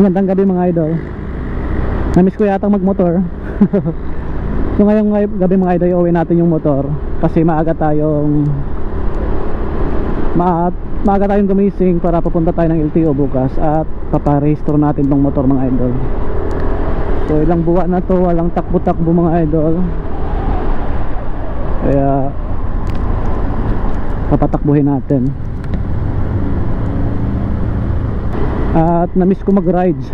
Magandang gabi mga idol. Namiss ko yata magmotor. So ngayong gabi mga idol, iuwi natin yung motor kasi maaga tayong gumising para papunta tayo ng LTO bukas at paparehistro natin tong motor mga idol. So ilang buwan na to walang takbo-takbo mga idol, kaya papatakbuhin natin. At namiss ko mag-rides.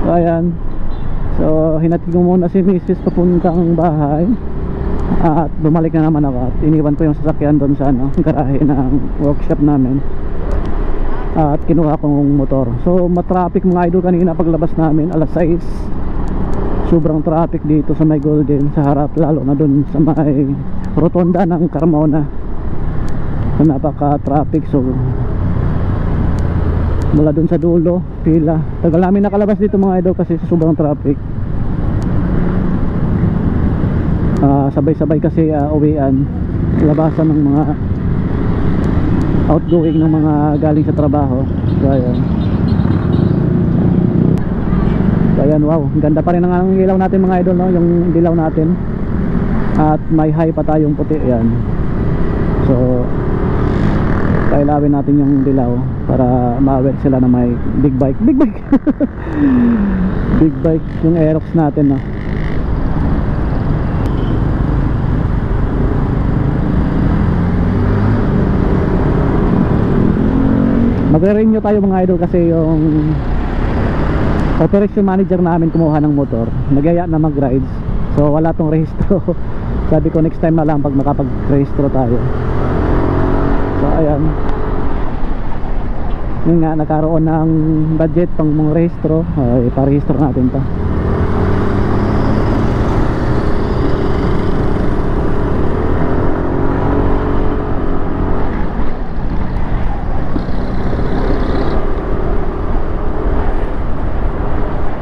So ayan, so hinatid ko muna si Mrs. papuntang bahay at bumalik na naman ako at iniwan ko yung sasakyan doon sa garahe ng workshop namin at kinuha kong motor. So matraffic mga idol kanina paglabas namin alas 6. Sobrang traffic dito sa may Golden, sa harap, lalo na doon sa may rotonda ng Carmona. So napaka-traffic. So mula dun sa dulo, pila. Tagal namin nakalabas dito mga idol kasi sobrang traffic. Sabay-sabay kasi uwian, labasan ng mga outgoing ng mga galing sa trabaho. So ayan. So ayan, wow, ganda pa rin ang ilaw natin mga idol, no? Yung dilaw natin. At may high pa tayong puti, yan. So kailawin natin yung dilaw para ma-aware sila na may big bike big bike yung Aerox natin, no? Magre-renew tayo mga idol kasi yung operation manager namin kumuha ng motor, nagaya na mag-rides, so wala tong rehistro. Sabi ko next time na lang pag makapag-rehistro tayo. So ayan, yun nga, nakaroon ng budget pang mga rehistro, iparehistro natin to.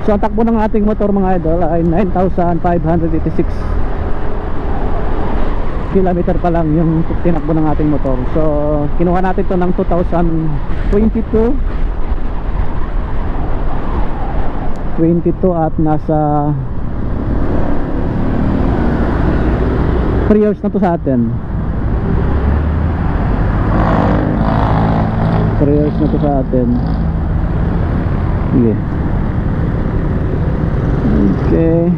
So ang takbo ng ating motor mga idol ay 9,586 kilometer pa lang yung tinakbo ng ating motor. So kinuha natin to ng 2022 at nasa 3 years na to sa atin. 3 years na to sa atin. Sige. Okay.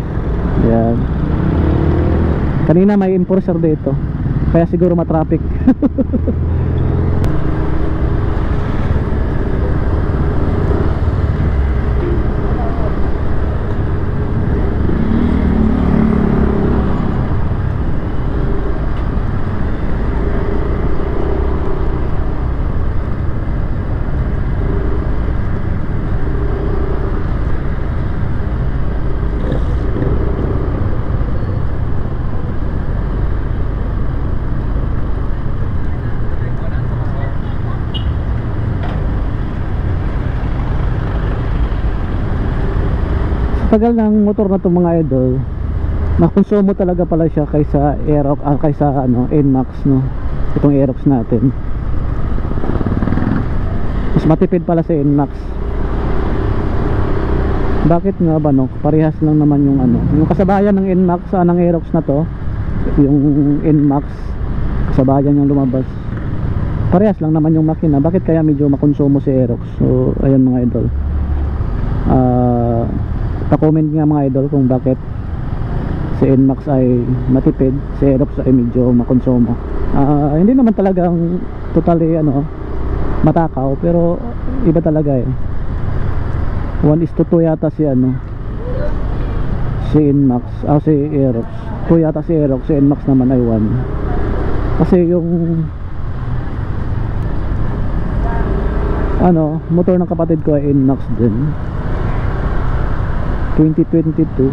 Yan. Kanina may enforcer dito, kaya siguro matraffic. Tagal ng motor na to mga idol, makonsumo talaga pala siya kaysa Aerox, kaysa NMAX, no? Itong Aerox natin mas matipid pala sa NMAX. Bakit nga ba, no? Parehas lang naman yung yung kasabayan ng NMAX, ng Aerox na to, yung NMAX kasabayan yung lumabas, parehas lang naman yung makina. Bakit kaya medyo makonsumo si Aerox? So ayan mga idol, pa-comment nga mga idol kung bakit si NMAX ay matipid, si Aerox ay medyo makonsumo. Hindi naman talagang totally matakaw, pero iba talaga 1:2 yata si si NMAX, si Aerox 2 yata si Aerox, si NMAX naman ay 1. Kasi yung motor ng kapatid ko ay NMAX din, 2022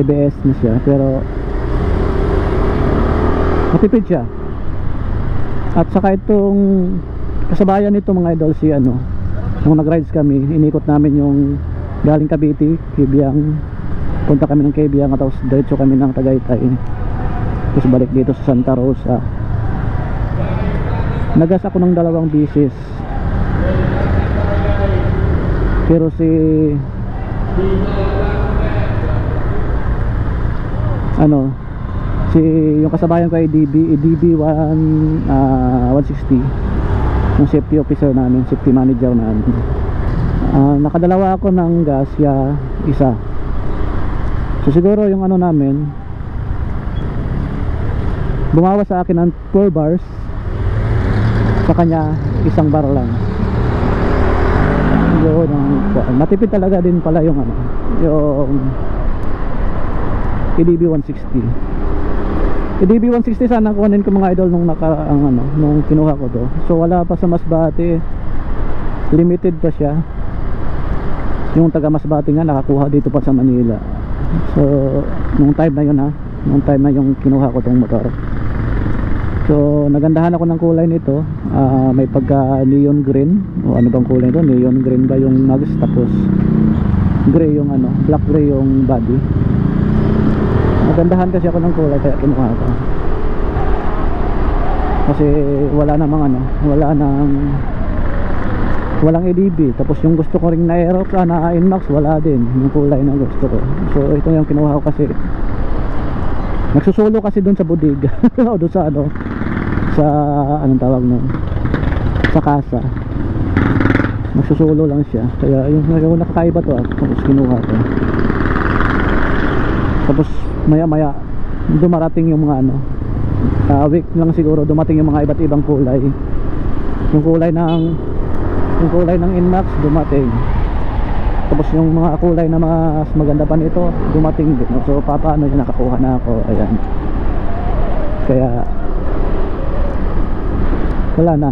ABS na siya, pero matipid siya. At saka itong kasabayan nito mga idol, si nung nag-rides kami, inikot namin yung galing Cavite, Kibiang, punta kami ng Kibiang, tapos diretso kami ng Tagaytay, tapos balik dito sa Santa Rosa. Nagas ako ng 2 bisis Pero si ano, yung kasabayan ko ay DB 160, yung safety officer namin, safety manager namin. Nakadalawa ako ng gas, isa. So siguro yung ano namin, bumawas sa akin ng 4 bars, sa kanya isang bar lang. Yun, matipid talaga din pala yung ano, yung EDB 160. EDB 160 sana kunin ko mga idol nung nung kinuha ko to. So wala pa sa Masbate, limited pa siya. Yung taga Masbate nga nakakuha dito pa sa Manila. So nung time na yun nung time na yung kinuha ko tong motor. So nagandahan ako ng kulay nito. May pagka neon green, o ano bang kulay nito? Neon green ba yung nugs, tapos gray yung black gray yung body. Nagandahan kasi ako ng kulay kaya kinuha ko. Kasi walang EDB. Tapos yung gusto ko ring na Aerox, na Inmax, wala din yung kulay na gusto ko. So ito yung kinuha ko kasi nagsusulo kasi dun sa bodega o dun sa sa anong tawag nun, sa kasa. Nagsusulo lang siya. Kaya yung nakakaiba to tapos kinuha ko. Tapos maya maya dumarating yung mga week lang siguro, dumating yung mga iba't ibang kulay. Yung kulay ng Inmax dumating. Tapos yung mga kulay na mas maganda pa nito dumating din. So paano yung nakakuha na ako. Ayan. Kaya wala na.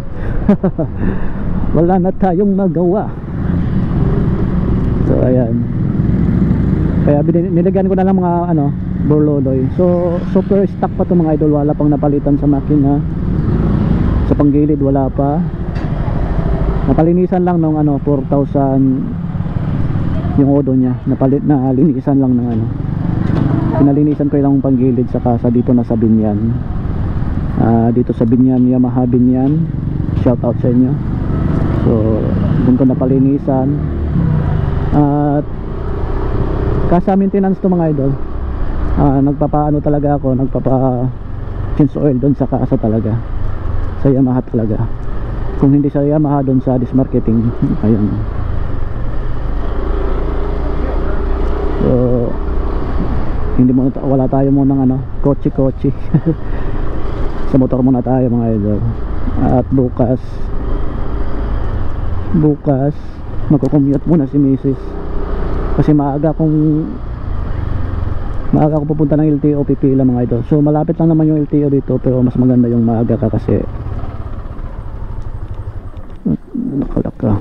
Wala na tayong magawa. So ayan. Kaya nilagyan ko na lang mga burloloy. So super stock pa to mga idol. Wala pang napalitan sa makina. Sa panggilid wala pa. Napalinisan lang ng 4,000 yung odo niya. Nalinisan lang ng pinalinisan ko lang panggilid saka sa dito na sa Binyan. Dito sa Binyan, Yamaha Binyan, shout out sa inyo. So doon ko napalinisan. At kasa maintenance to mga idol. Nagpapaano talaga ako, change oil doon sa kasa talaga, sa Yamaha talaga. Kung hindi sa Yamaha, doon sa dismarketing. Ayun. So wala tayo munang kotse sa motor muna tayo mga idol. At bukas magko-commute muna si Mrs. kasi maaga kong pupunta ng LTO, pipila mga idol. So malapit lang naman yung LTO dito, pero mas maganda yung maaga ka kasi nakalak ka.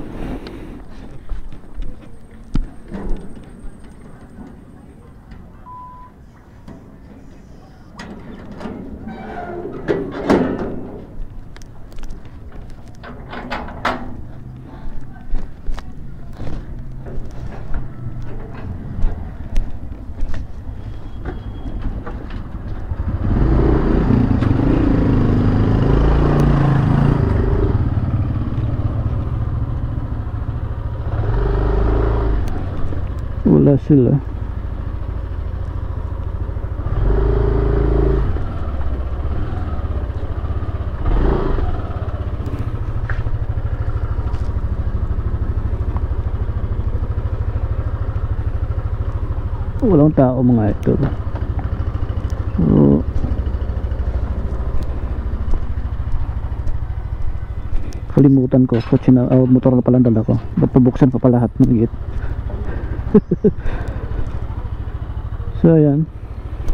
Wala sila. Walang tao mga ito. So, kalimutan ko kotse na, motor na pala dala ko. Ba't pabuksan pa pala lahat ng gate. So ayan.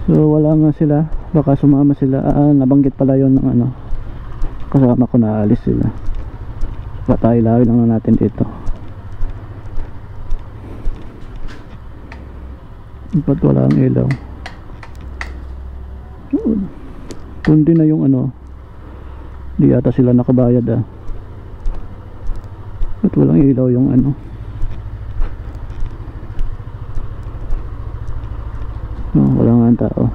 So wala nga sila. Baka sumama sila. Nabanggit pala yon ng kasama ko na alis sila. Patay-lawin lang natin dito. Ba't wala ang ilaw? Kundi na yung di yata sila nakabayad Ba't walang ilaw yung wala nga ang tao.